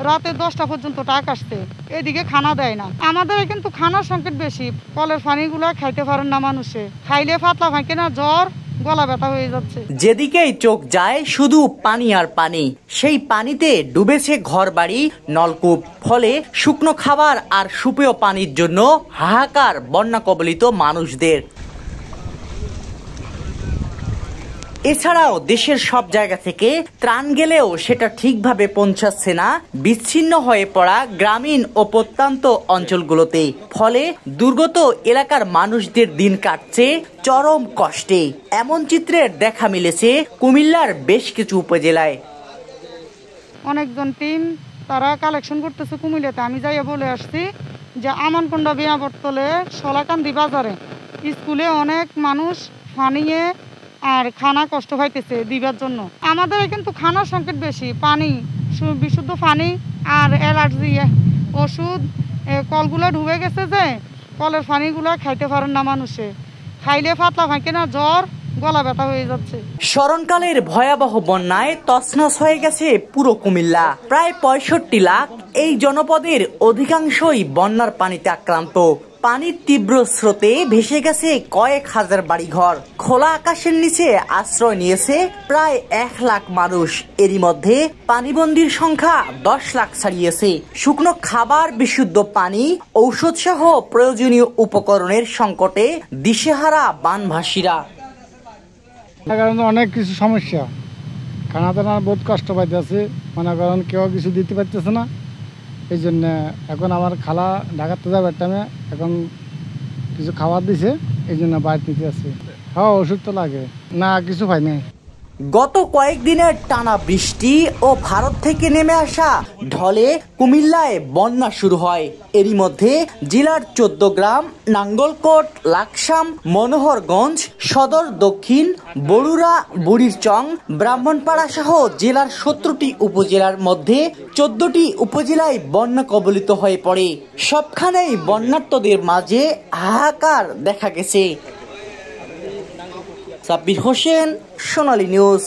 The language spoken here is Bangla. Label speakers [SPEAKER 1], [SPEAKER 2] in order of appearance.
[SPEAKER 1] রাতে 10টা পর্যন্ত টাক আসছে, এদিকে খানা দেয় না। আমাদের কিন্তু খানার সংকট বেশি, কলের পানিগুলো খাইতে পারেন না মানুষে, খাইলে পাতলা ফাঁকে না জ্বর, গলা ব্যথা হয়ে যাচ্ছে।
[SPEAKER 2] যেদিকেই চোখ যায় শুধু পানি আর পানি, সেই পানিতে ডুবেছে ঘরবাড়ি, নলকূপ। ফলে শুকনো খাবার আর সুপেয় পানির জন্য হাহাকার বন্যা কবলিত মানুষদের। এছাড়াও দেশের সব জায়গা থেকে ত্রাণ গেলেও সেটা ঠিকভাবে পৌঁছাচ্ছে না বিচ্ছিন্ন হয়ে পড়া গ্রামীণ ও প্রত্যন্ত অঞ্চলগুলোতে। ফলে দুর্গত এলাকার মানুষদের দিন কাটছে চরম কষ্টে। এমন চিত্রের দেখা মিলেছে কুমিল্লার বেশ কিছু উপজেলায়।
[SPEAKER 1] অনেকজন টিম তারা কালেকশন করতেছে কুমিল্লাতে। আমি যাইয়া বলে আসছি যে আমানকুণ্ডা বিয়াবর্তলে শলাকান্দি বাজারে স্কুলে অনেক মানুষ পানিয়ে আর খানা কষ্ট পাইতেছে দিবার জন্য। আমাদের কিন্তু খানার সংকট বেশি, পানি, বিশুদ্ধ পানি আর অ্যালার্জি ওষুধ, কলগুলো ডুবে গেছে যে কলের পানিগুলো খাইতে পারেন না মানুষে, খাইলে পাতলা ফাঁকে না জ্বর, গলা ব্যথা হয়ে যাচ্ছে।
[SPEAKER 2] স্মরণকালের ভয়াবহ বন্যায় তছনছ হয়ে গেছে পুরো কুমিল্লা। প্রায় 65 লাখ এই জনপদের অধিকাংশই বন্যার পানিতে আক্রান্ত। পানির তীব্র স্রোতে ভেসে গেছে কয়েক হাজার বাড়িঘর। খোলা আকাশের নিচে আশ্রয় নিয়েছে প্রায় 1 লাখ মানুষ। এরই মধ্যে পানিবন্দীর সংখ্যা 10 লাখ ছাড়িয়েছে। শুকনো খাবার, বিশুদ্ধ পানি, ঔষধ সহ প্রয়োজনীয় উপকরণের সংকটে দিশেহারা বানভাসীরা।
[SPEAKER 3] কারণ অনেক কিছু সমস্যা, খানা দানা বহুত কষ্ট পাইতেছে, মনে করেন কেউ কিছু দিতে পারতেছে না। এই জন্য এখন আমার খালা ঢাকাতে যাবে টাইমে, এখন কিছু খাবার দিছে, এই জন্য বাইরে নিতে আসছে। হ্যাঁ, ওষুধ তো লাগে না, কিছু পাই নাই।
[SPEAKER 2] গত কয়েকদিনের টানা বৃষ্টি ও ভারত থেকে নেমে আসা ঢলে কুমিল্লায় বন্যা শুরু হয়। এরই মধ্যে জেলার 14 গ্রাম, নাঙ্গলকোট, লাকসাম, মনোহরগঞ্জ, সদর দক্ষিণ, বরুড়া, বুড়িরচং, ব্রাহ্মণপাড়া সহ জেলার 17টি উপজেলার মধ্যে 14টি উপজেলায় বন্যা কবলিত হয়ে পড়ে। সবখানেই বন্যার্তদের মাঝে হাহাকার দেখা গেছে। সাব্বির হোসেন, সোনালী নিউজ।